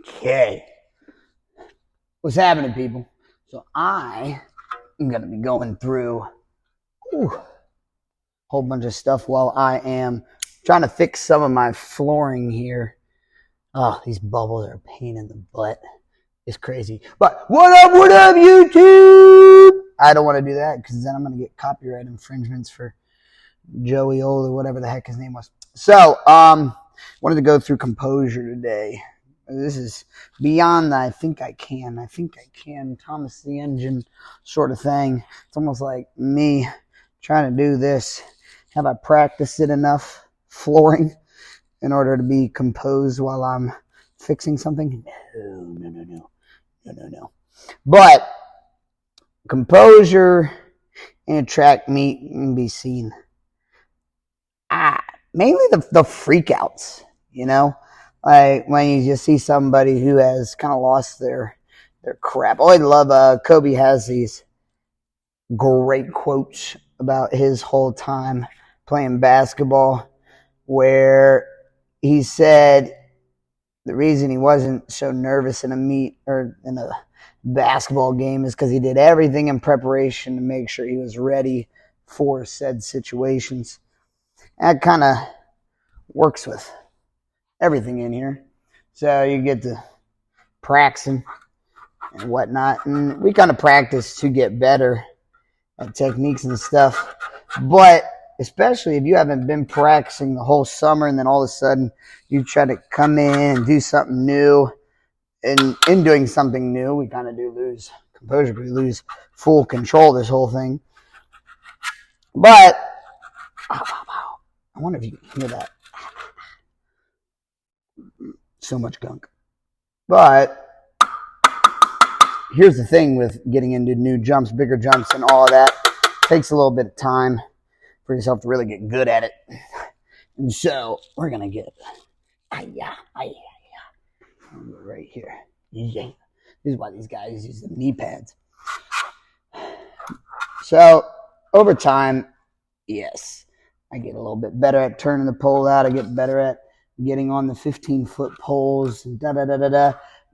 Okay. What's happening, people? So I am going to be going through a whole bunch of stuff while I am trying to fix some of my flooring here. Oh, these bubbles are a pain in the butt. It's crazy. But what up, YouTube? I don't want to do that because then I'm going to get copyright infringements for Joey Old or whatever the heck his name was. So, wanted to go through Composure today. This is beyond the I think I can, Thomas the Engine sort of thing. It's almost like me trying to do this. Have I practiced it enough flooring in order to be composed while I'm fixing something? No. But Composure and track meet can be seen. Mainly the freakouts, you know? Like when you just see somebody who has kind of lost their crap. Oh, I love Kobe has these great quotes about his whole time playing basketball, where he said the reason he wasn't so nervous in a meet or in a basketball game is because he did everything in preparation to make sure he was ready for said situations. That kind of works with everything in here. So you get to practicing and whatnot. And we kind of practice to get better at techniques and stuff. But especially if you haven't been practicing the whole summer and then all of a sudden you try to come in and do something new. And in doing something new, we kind of do lose composure. We lose full control of this whole thing. But, I wonder if you can hear that. So much gunk. But here's the thing with getting into new jumps, bigger jumps, and all of that. It takes a little bit of time for yourself to really get good at it. And so we're going to get right here. Yeah. This is why these guys use the knee pads. So over time, yes, I get a little bit better at turning the pole out. I get better at getting on the 15-foot poles,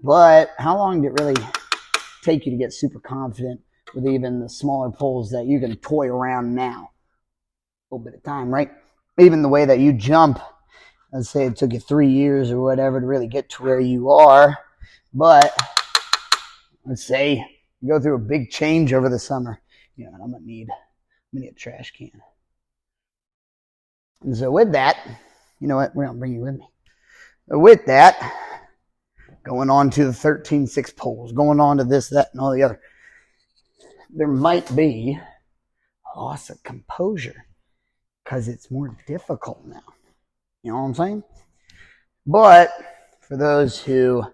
But how long did it really take you to get super confident with even the smaller poles that you can toy around now? A little bit of time, right? Even the way that you jump, let's say it took you 3 years or whatever to really get to where you are. But let's say you go through a big change over the summer. You know, I'm gonna need a trash can. And so with that, you know what? We're going to bring you with me. With that, going on to the 13-6 poles, going on to this, that, and all the other, there might be a loss of composure because it's more difficult now. You know what I'm saying? But for those who,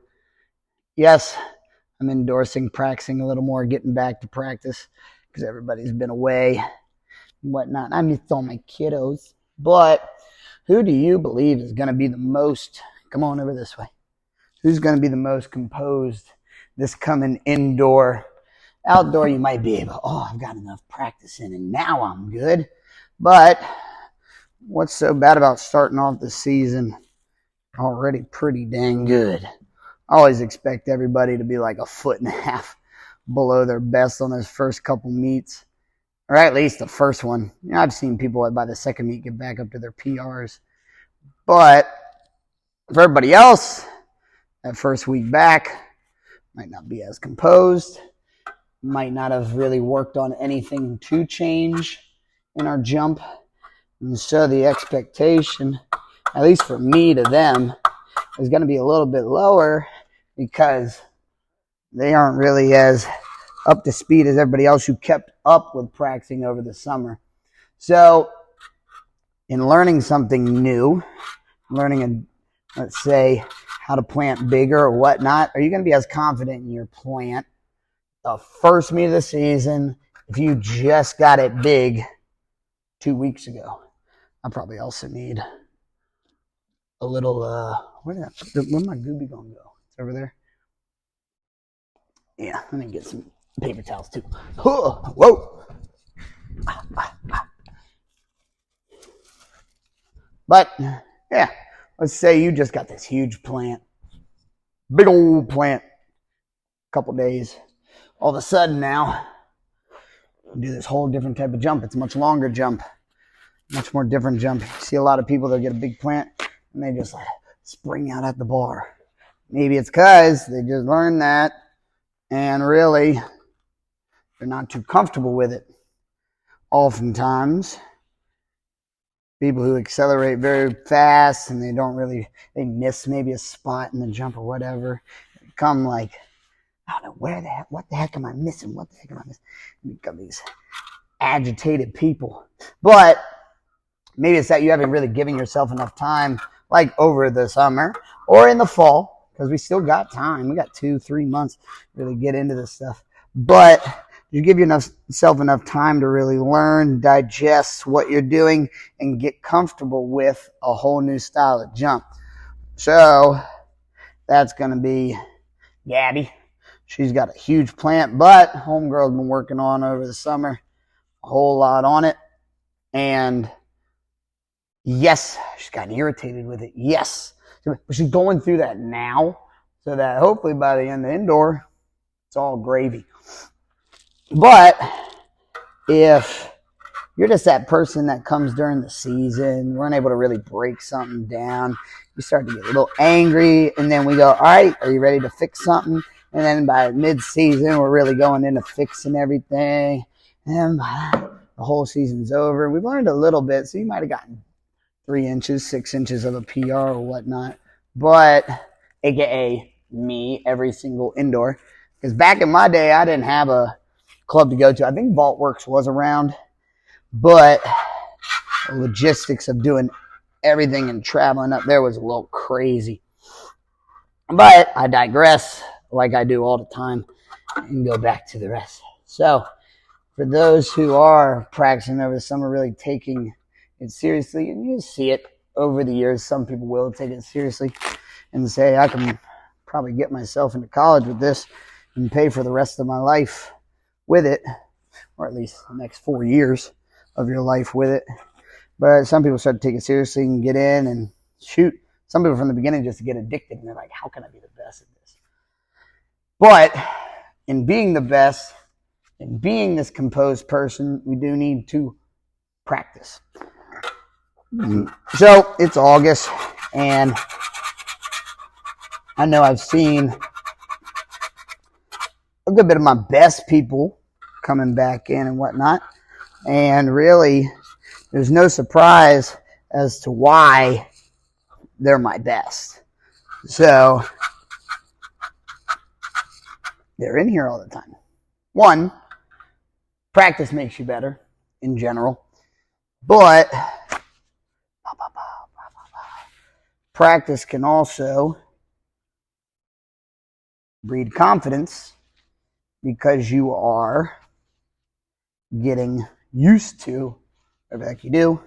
yes, I'm endorsing practicing a little more, getting back to practice because everybody's been away and whatnot. I missed all my kiddos. But who do you believe is going to be the most, come on over this way, who's going to be the most composed this coming indoor? Outdoor, you might be able, I've got enough practice in and now I'm good. But what's so bad about starting off the season already pretty dang good? I always expect everybody to be like a foot and a half below their best on those first couple meets. Or at least the first one. You know, I've seen people by the second meet get back up to their PRs. But for everybody else, that first week back might not be as composed, might not have really worked on anything to change in our jump. And so the expectation, at least for me to them, is going to be a little bit lower because they aren't really as up to speed as everybody else who kept up with practicing over the summer. So in learning something new, let's say, how to plant bigger or whatnot, are you going to be as confident in your plant the first meet of the season if you just got it big 2 weeks ago? I probably also need a little, where'd my Gooby gonna go? It's over there. Yeah, let me get some paper towels too. Whoa. But yeah, let's say you just got this huge plant, big old plant. Couple days. All of a sudden now, do this whole different type of jump. It's a much longer jump, much more different jump. You see a lot of people that get a big plant and they just like spring out at the bar. Maybe it's because they just learned that and really they're not too comfortable with it. Oftentimes, people who accelerate very fast and they miss maybe a spot in the jump or whatever, become like, I don't know what the heck am I missing? What the heck am I missing? Become these agitated people. But maybe it's that you haven't really given yourself enough time, like over the summer or in the fall, because we still got time. We got 2-3 months to really get into this stuff. But you give yourself enough time to really learn, digest what you're doing, and get comfortable with a whole new style of jump. So that's going to be Gabby. She's got a huge plant, but homegirl's been working on over the summer a whole lot on it. And yes, she's gotten irritated with it. Yes. But she's going through that now so that hopefully by the end of the indoor, it's all gravy. But if you're just that person that comes during the season, weren't able to really break something down, you start to get a little angry, and then we go, all right, are you ready to fix something? And then by mid-season, we're really going into fixing everything. And the whole season's over. We've learned a little bit, so you might have gotten 3 inches, 6 inches of a PR or whatnot. But, a.k.a. me, every single indoor. Because back in my day, I didn't have a club to go to. I think Vault Works was around. But the logistics of doing everything and traveling up there was a little crazy. But I digress, like I do all the time, and go back to the rest. So, for those who are practicing over the summer, really taking it seriously, and you see it over the years, some people will take it seriously and say, I can probably get myself into college with this and pay for the rest of my life with it, or at least the next 4 years of your life with it. But some people start to take it seriously and get in and shoot. Some people from the beginning just get addicted, and they're like, how can I be the best at this? But in being the best, in being this composed person, we do need to practice. So it's August, and I know I've seen a good bit of my best people coming back in and whatnot. And really, there's no surprise as to why they're my best. So they're in here all the time. One, practice makes you better in general, but practice can also breed confidence because you are getting used to whatever the heck you do.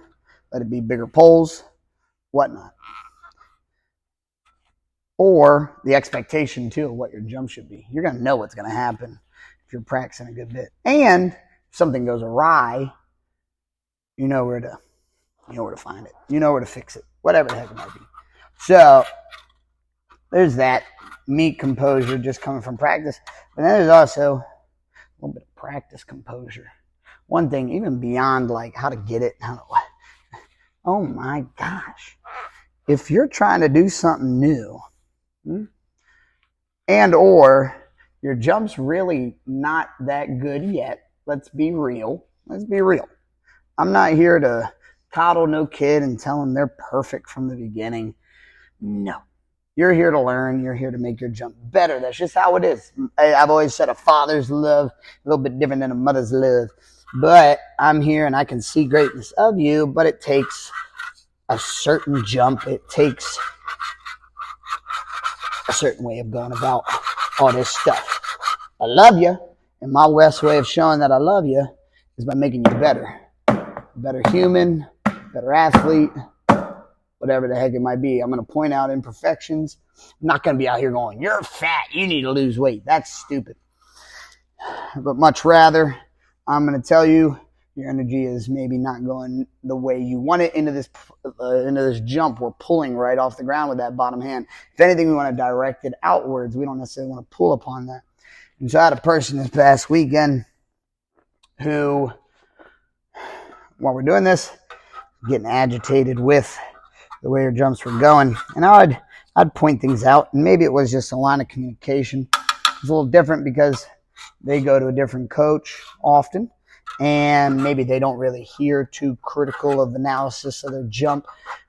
Let it be bigger poles, whatnot. Or the expectation, too, of what your jump should be. You're going to know what's going to happen if you're practicing a good bit. And if something goes awry, you know where to find it. You know where to fix it. Whatever the heck it might be. So, there's that. Meat composure just coming from practice. But then there's also a little bit of practice composure. One thing, even beyond like how to get it, oh my gosh. If you're trying to do something new, and or your jump's really not that good yet, let's be real. I'm not here to coddle no kid and tell them they're perfect from the beginning. No. You're here to learn. You're here to make your jump better. That's just how it is. I've always said a father's love, a little bit different than a mother's love. But I'm here and I can see greatness of you, but it takes a certain jump. It takes a certain way of going about all this stuff. I love you, and my best way of showing that I love you is by making you better. Better human, better athlete, whatever the heck it might be. I'm going to point out imperfections. I'm not going to be out here going, you're fat, you need to lose weight. That's stupid. But much rather, I'm going to tell you, Your energy is maybe not going the way you want it into this jump. We're pulling right off the ground with that bottom hand. If anything, we want to direct it outwards. We don't necessarily want to pull upon that. And so I had a person this past weekend who, while we're doing this, getting agitated with the way her jumps were going. And I'd point things out, and maybe it was just a line of communication. It's a little different because they go to a different coach often, and maybe they don't really hear too critical of analysis of their jump,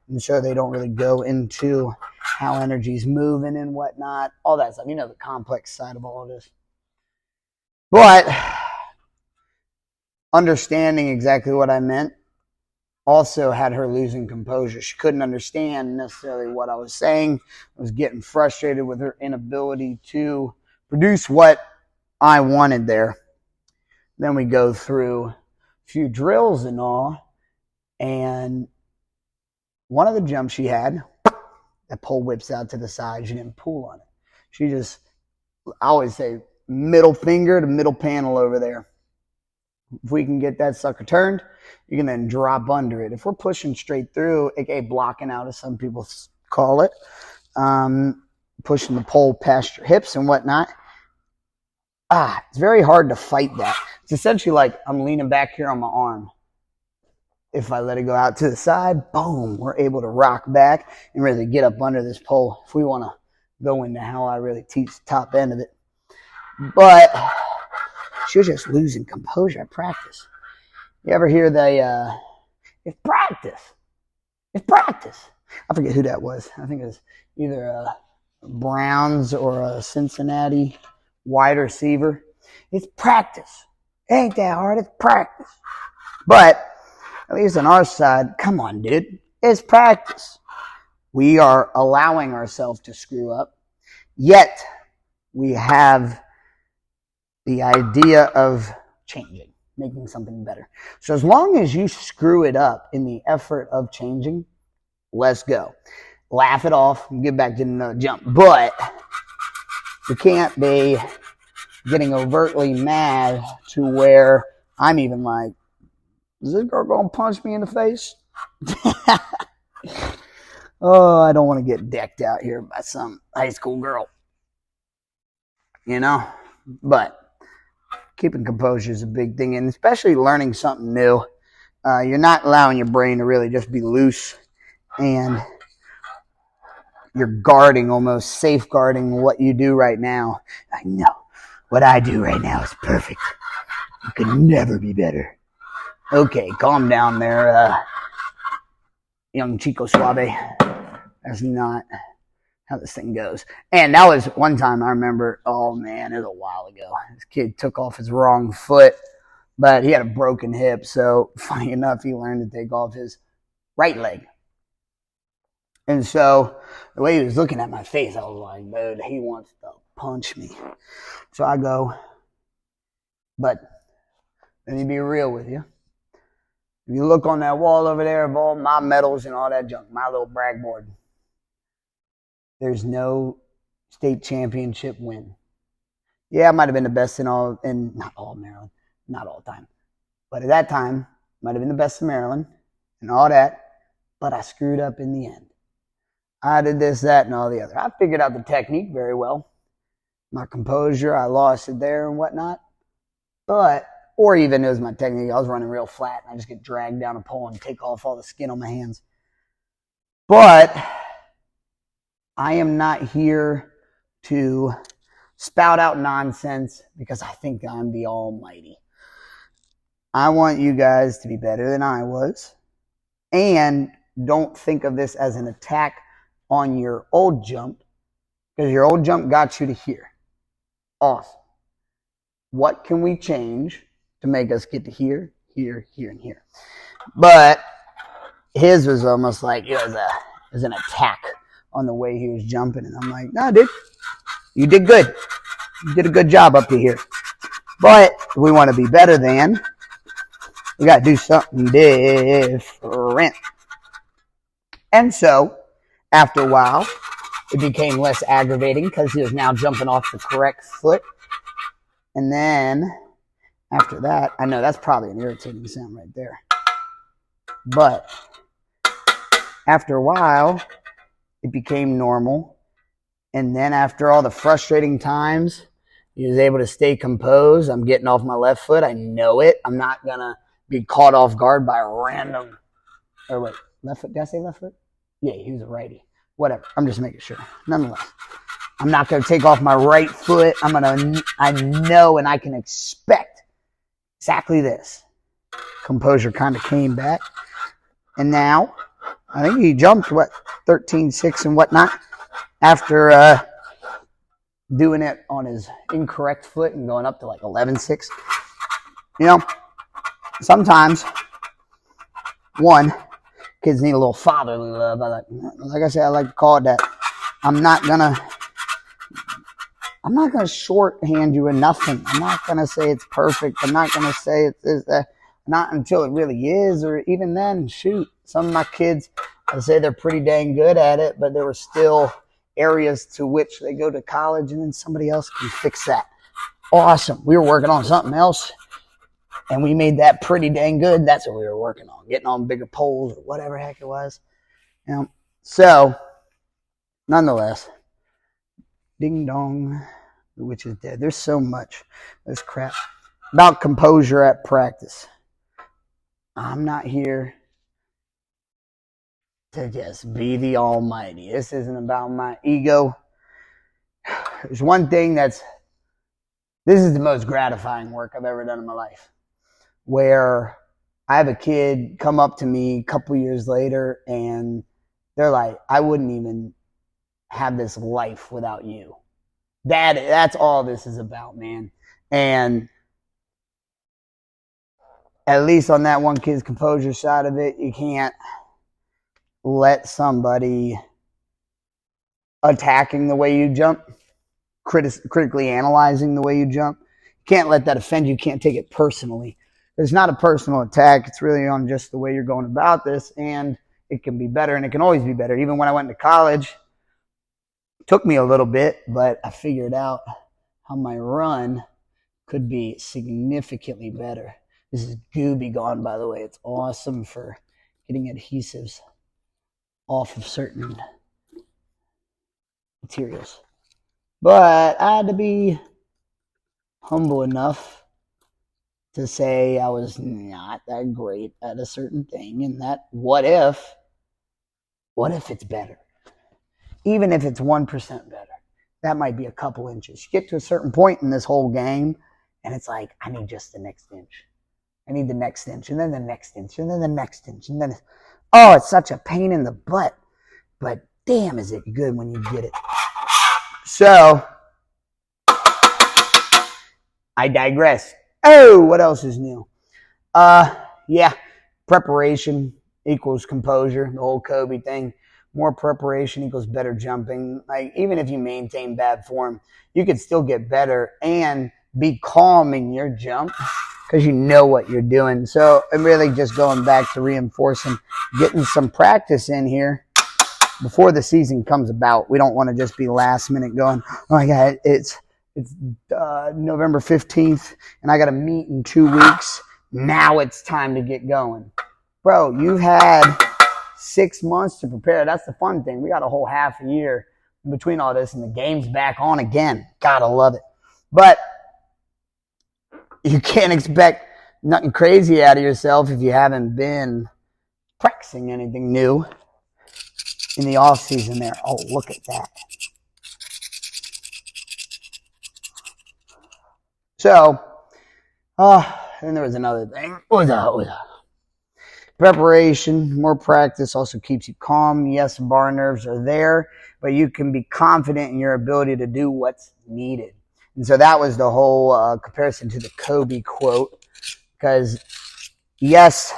and so they don't really go into how energy's moving and whatnot, all that stuff. You know, the complex side of all of this. But understanding exactly what I meant also had her losing composure. She couldn't understand necessarily what I was saying. I was getting frustrated with her inability to produce what I wanted there. Then we go through a few drills and all, and one of the jumps she had, that pole whips out to the side. She didn't pull on it. She just, I always say, middle finger to middle panel over there. If we can get that sucker turned, you can then drop under it. If we're pushing straight through, aka blocking out, as some people call it, pushing the pole past your hips and whatnot, it's very hard to fight that. It's essentially like I'm leaning back here on my arm. If I let it go out to the side, boom, we're able to rock back and really get up under this pole if we want to go into how I really teach the top end of it. But she was just losing composure at practice. You ever hear it's practice. It's practice. I forget who that was. I think it was either a Browns or a Cincinnati wide receiver. It's practice. It ain't that hard. It's practice. But at least on our side, come on, dude. It's practice. We are allowing ourselves to screw up. Yet, we have the idea of changing, making something better. So as long as you screw it up in the effort of changing, let's go. Laugh it off and get back to another jump. But you can't be getting overtly mad to where I'm even like, is this girl going to punch me in the face? Oh, I don't want to get decked out here by some high school girl. You know? But keeping composure is a big thing, and especially learning something new. You're not allowing your brain to really just be loose, and you're guarding, almost safeguarding what you do right now. I know what I do right now is perfect. It could never be better. Okay, calm down there, young Chico Suave. That's not how this thing goes. And that was one time I remember, oh man, it was a while ago. This kid took off his wrong foot, but he had a broken hip. So funny enough, he learned to take off his right leg. And so the way he was looking at my face, I was like, dude, he wants to punch me. So I go, but let me be real with you. If you look on that wall over there of all my medals and all that junk, my little brag board, there's no state championship win. Yeah, I might have been the best in not all Maryland, not all time. But at that time, might have been the best in Maryland and all that, but I screwed up in the end. I did this, that, and all the other. I figured out the technique very well. My composure, I lost it there and whatnot. Or even it was my technique, I was running real flat and I just get dragged down a pole and take off all the skin on my hands. But I am not here to spout out nonsense because I think I'm the almighty. I want you guys to be better than I was. And don't think of this as an attack on your old jump, because your old jump got you to here. Awesome. What can we change to make us get to here, here, here, and here? But his was almost like it was an attack on the way he was jumping. And I'm like, no, dude, you did good. You did a good job up to here. But if we want to be better than, we got to do something different. And so, after a while, it became less aggravating because he was now jumping off the correct foot. And then, After that, I know that's probably an irritating sound right there. But after a while, it became normal. And then after all the frustrating times, he was able to stay composed. I'm getting off my left foot. I know it. I'm not going to be caught off guard by a random, or wait, left foot? Did I say left foot? Yeah, he was a righty. Whatever. I'm just making sure. Nonetheless, I'm not going to take off my right foot. I know and I can expect exactly this. Composure kind of came back. And now, I think he jumped, 13.6 and whatnot, after doing it on his incorrect foot and going up to like 11.6. Sometimes, kids need a little fatherly love. Like I said, I like to call it that. I'm not gonna shorthand you in nothing. I'm not gonna say it's perfect. I'm not gonna say it's not until it really is, or even then, shoot. Some of my kids, I say they're pretty dang good at it, but there were still areas to which they go to college and then somebody else can fix that. Awesome. We were working on something else and we made that pretty dang good. That's what we were working on, getting on bigger poles or whatever heck it was. So, nonetheless, ding dong, the witch is dead. There's so much. There's crap about composure at practice. I'm not here to just be the almighty. This isn't about my ego. There's one thing this is the most gratifying work I've ever done in my life, where I have a kid come up to me a couple years later and they're like, I wouldn't even have this life without you. That's all this is about, man. And at least on that one kid's composure side of it, you can't let somebody attacking the way you jump, critically analyzing the way you jump. You can't let that offend you. You can't take it personally. It's not a personal attack. It's really on just the way you're going about this, and it can be better, and it can always be better. Even when I went to college, it took me a little bit, but I figured out how my run could be significantly better. This is Gooby Gone, by the way. It's awesome for getting adhesives off of certain materials. But I had to be humble enough to say I was not that great at a certain thing, and that what if it's better? Even if it's 1% better, that might be a couple inches. You get to a certain point in this whole game, and it's like, I need just the next inch. I need the next inch, and then the next inch, and then the next inch, and then, it's such a pain in the butt, but damn, is it good when you get it. So, I digress. Oh, what else is new? Preparation equals composure, the whole Kobe thing. More preparation equals better jumping. Like, even if you maintain bad form, you could still get better and be calm in your jump because you know what you're doing. So I'm really just going back to reinforcing, getting some practice in here before the season comes about. We don't want to just be last minute going, oh my God, it's November 15th and I got to meet in 2 weeks. Now it's time to get going. Bro, you've had 6 months to prepare. That's the fun thing. We got a whole half a year in between all this and the game's back on again. Gotta love it. But you can't expect nothing crazy out of yourself if you haven't been practicing anything new in the off season there. Oh, look at that. So, and there was another thing. What was that? Preparation, more practice also keeps you calm. Yes, bar nerves are there, but you can be confident in your ability to do what's needed. And so that was the whole comparison to the Kobe quote, because yes,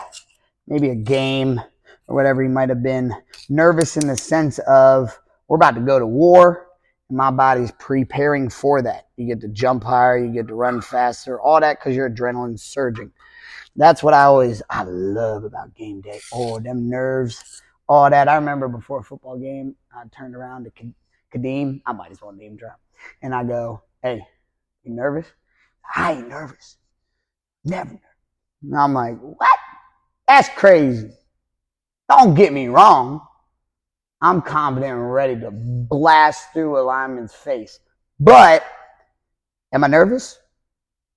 maybe a game or whatever he might have been nervous in the sense of we're about to go to war and my body's preparing for that. You get to jump higher, you get to run faster, all that because your adrenaline's surging. That's what I love about game day. Oh, them nerves, all that. I remember before a football game, I turned around to Kadeem. I might as well name drop. And I go, hey, you nervous? I ain't nervous. Never. And I'm like, what? That's crazy. Don't get me wrong. I'm confident and ready to blast through a lineman's face. But am I nervous?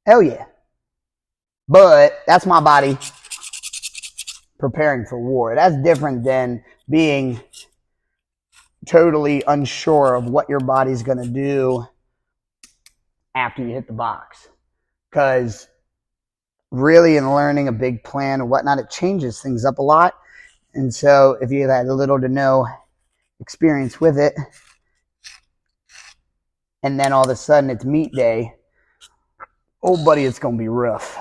Hell yeah. But that's my body preparing for war. That's different than being totally unsure of what your body's going to do after you hit the box. Because really in learning a big plan and whatnot, it changes things up a lot. And so if you had little to no experience with it, and then all of a sudden it's meet day, oh buddy, it's going to be rough.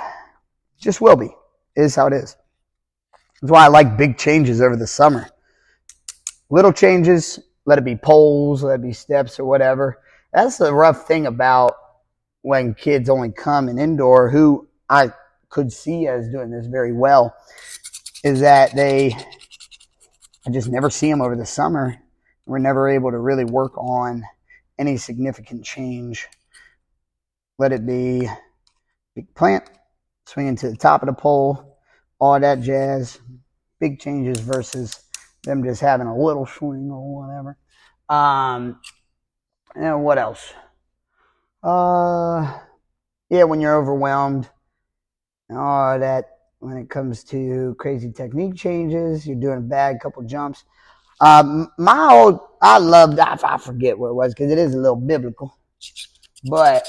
Just will be. It is how it is. That's why I like big changes over the summer. Little changes, let it be poles, let it be steps or whatever. That's the rough thing about when kids only come in indoor, who I could see as doing this very well, is that I just never see them over the summer. We're never able to really work on any significant change. Let it be big plant, swinging to the top of the pole, all that jazz. Big changes versus them just having a little swing or whatever. And what else? Yeah, when you're overwhelmed, and all that, when it comes to crazy technique changes, you're doing a bad couple jumps. I forget where it was because it is a little biblical, but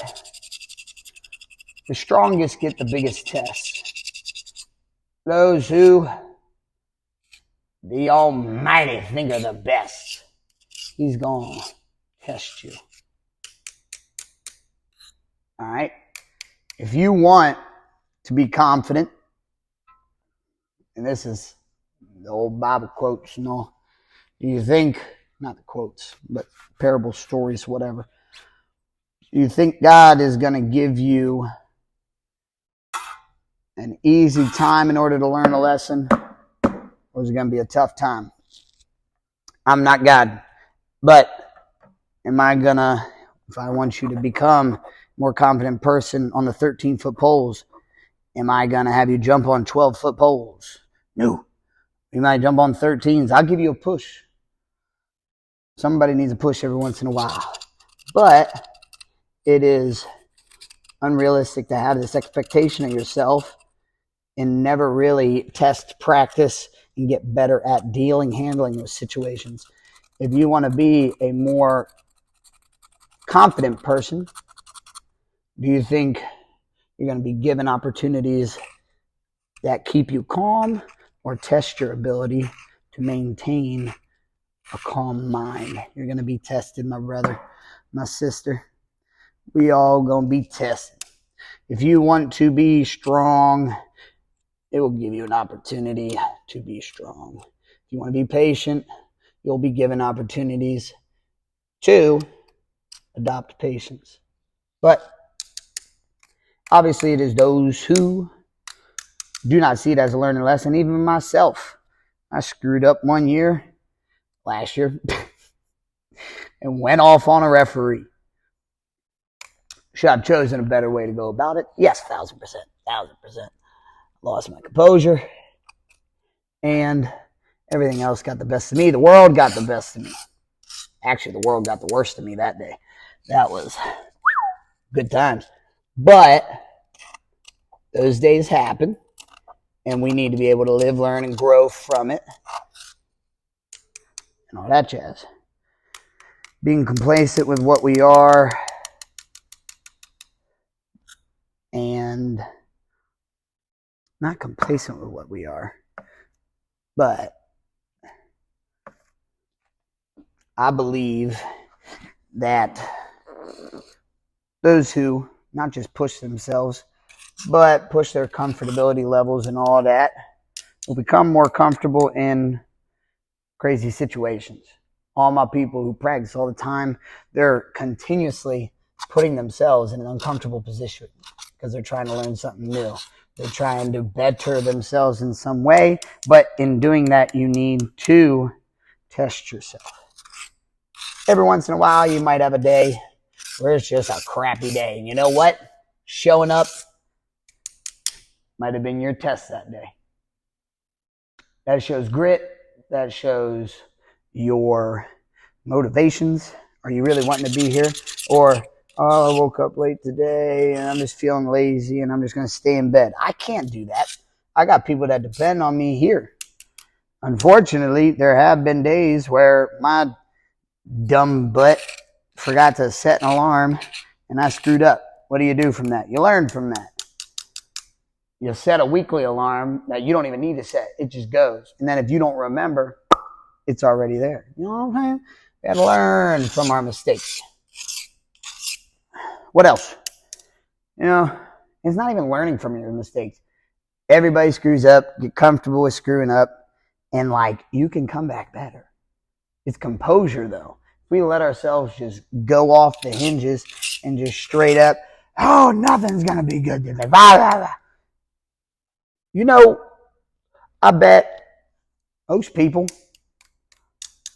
the strongest get the biggest test. Those who the Almighty think are the best, He's going to test you. All right? If you want to be confident, and this is the old Bible quotes and all, do you think, not the quotes, but parable stories, whatever, do you think God is going to give you an easy time in order to learn a lesson, or is it going to be a tough time? I'm not God, but am I going to, if I want you to become a more confident person on the 13-foot poles, am I going to have you jump on 12-foot poles? No. You might jump on 13s. I'll give you a push. Somebody needs a push every once in a while. But it is unrealistic to have this expectation of yourself and never really test, practice, and get better at handling those situations. If you want to be a more confident person, do you think you're going to be given opportunities that keep you calm or test your ability to maintain a calm mind? You're going to be tested, my brother, my sister. We all going to be tested. If you want to be strong, it will give you an opportunity to be strong. If you want to be patient, you'll be given opportunities to adopt patience. But obviously it is those who do not see it as a learning lesson. Even myself, I screwed up one year, last year, and went off on a referee. Should I have chosen a better way to go about it? Yes, 1,000%. Lost my composure, and everything else got the best of me. The world got the best of me. Actually, the world got the worst of me that day. That was good times. But those days happen, and we need to be able to live, learn, and grow from it, and all that jazz. Being complacent with what we are and not complacent with what we are, but I believe that those who not just push themselves, but push their comfortability levels and all that will become more comfortable in crazy situations. All my people who practice all the time, they're continuously putting themselves in an uncomfortable position because they're trying to learn something new. They're trying to better themselves in some way, but in doing that, you need to test yourself. Every once in a while, you might have a day where it's just a crappy day. And you know what? Showing up might have been your test that day. That shows grit. That shows your motivations. Are you really wanting to be here? Or, oh, I woke up late today and I'm just feeling lazy and I'm just going to stay in bed. I can't do that. I got people that depend on me here. Unfortunately, there have been days where my dumb butt forgot to set an alarm and I screwed up. What do you do from that? You learn from that. You set a weekly alarm that you don't even need to set. It just goes. And then if you don't remember, it's already there. You know what I'm saying? We got to learn from our mistakes. What else? You know, it's not even learning from your mistakes. Everybody screws up. Get comfortable with screwing up. And like, you can come back better. It's composure though. If we let ourselves just go off the hinges and just straight up, oh, nothing's going to be good today. Blah, blah, blah. You know, I bet most people,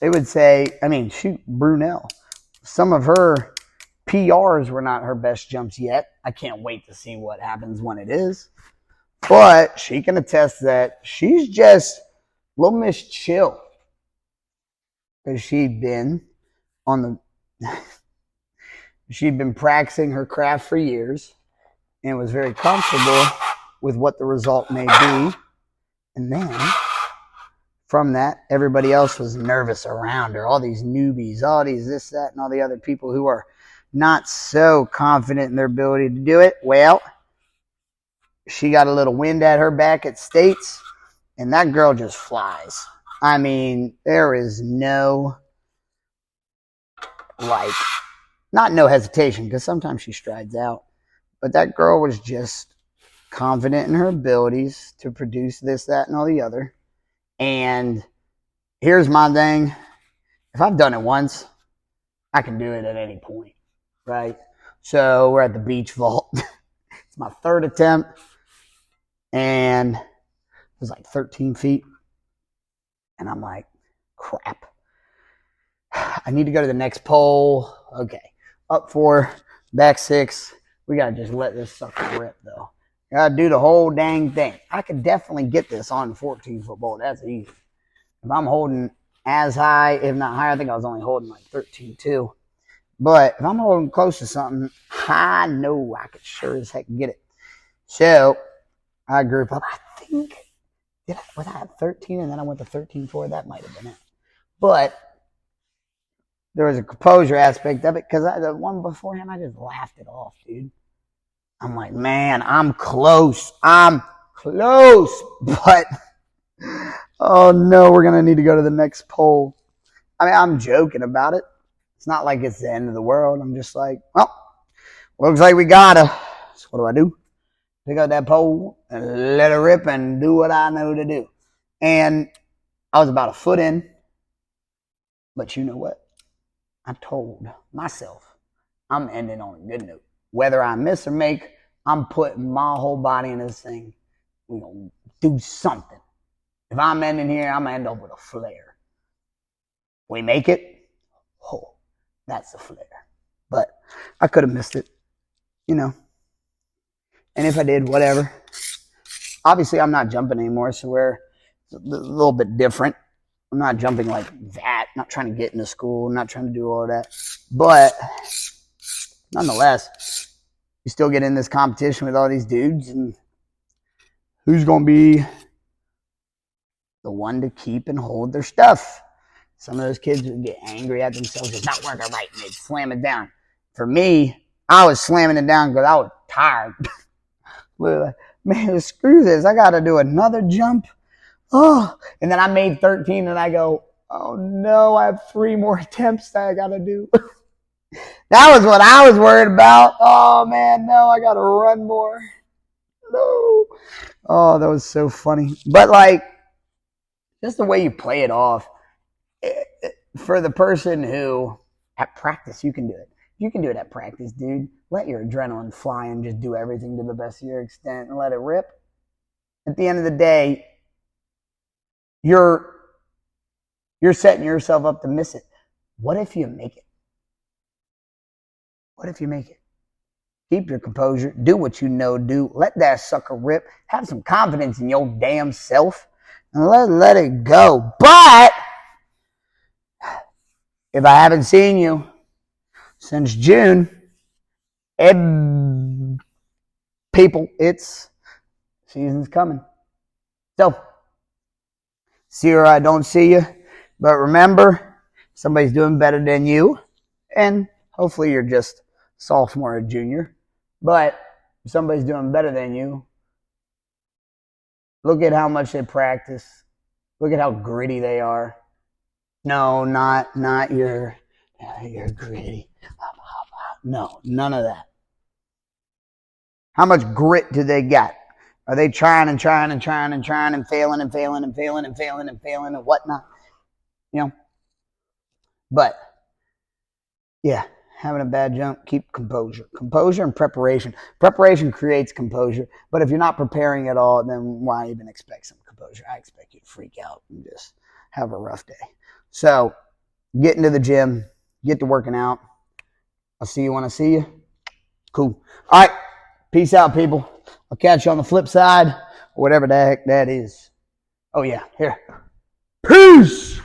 they would say, I mean, shoot, Brunel. Some of her PRs were not her best jumps yet. I can't wait to see what happens when it is. But she can attest that she's just little Miss Chill. Because she'd been she'd been practicing her craft for years and was very comfortable with what the result may be. And then from that, everybody else was nervous around her. All these newbies, all these this, that, and all the other people who are not so confident in their ability to do it. Well, she got a little wind at her back at States, and that girl just flies. I mean, there is no, not no hesitation, because sometimes she strides out. But that girl was just confident in her abilities to produce this, that, and all the other. And here's my thing. If I've done it once, I can do it at any point, right? So we're at the beach vault. It's my third attempt. And it was like 13 feet. And I'm like, crap. I need to go to the next pole. Okay. Up 4, back 6. We got to just let this sucker rip, though. Got to do the whole dang thing. I could definitely get this on 14 football. That's easy. If I'm holding as high, if not higher, I think I was only holding like 13.2. But if I'm holding close to something, I know I could sure as heck get it. So I group up. I think, was I at 13 and then I went to 13.4? That might have been it. But there was a composure aspect of it because the one beforehand, I just laughed it off, dude. I'm like, man, I'm close. But, oh no, we're going to need to go to the next pole. I mean, I'm joking about it. It's not like it's the end of the world. I'm just like, well, looks like we gotta. So what do? Pick up that pole and let it rip and do what I know to do. And I was about a foot in. But you know what? I told myself I'm ending on a good note. Whether I miss or make, I'm putting my whole body in this thing. We're going to do something. If I'm ending here, I'm going to end up with a flare. We make it, oh, that's a flare. But I could have missed it, you know. And if I did, whatever. Obviously, I'm not jumping anymore, so we're a little bit different. I'm not jumping like that, not trying to get into school, not trying to do all of that. But nonetheless, you still get in this competition with all these dudes, and who's going to be the one to keep and hold their stuff? Some of those kids would get angry at themselves. It's not working right, and they'd slam it down. For me, I was slamming it down because I was tired. Man, screw this. I got to do another jump. Oh, and then I made 13, and I go, oh no, I have 3 more attempts that I got to do. That was what I was worried about. Oh man, no, I got to run more. No. Oh, that was so funny. But like, just the way you play it off, for the person who, at practice, you can do it. You can do it at practice, dude. Let your adrenaline fly and just do everything to the best of your extent and let it rip. At the end of the day, you're setting yourself up to miss it. What if you make it? What if you make it? Keep your composure. Do what you know do. Let that sucker rip. Have some confidence in your damn self. And let it go. But if I haven't seen you since June, people, it's season's coming. So, see or I don't see you. But remember, somebody's doing better than you. And hopefully you're just sophomore or junior. But if somebody's doing better than you, look at how much they practice. Look at how gritty they are. No, not you're gritty. No, none of that. How much grit do they got? Are they trying and failing and failing and whatnot? You know? But, yeah, having a bad jump, keep composure. Composure and preparation. Preparation creates composure. But if you're not preparing at all, then why even expect some composure? I expect you to freak out and just have a rough day. So, get into the gym. Get to working out. I'll see you when I see you. Cool. All right. Peace out, people. I'll catch you on the flip side, or whatever the heck that is. Oh, yeah. Here. Peace!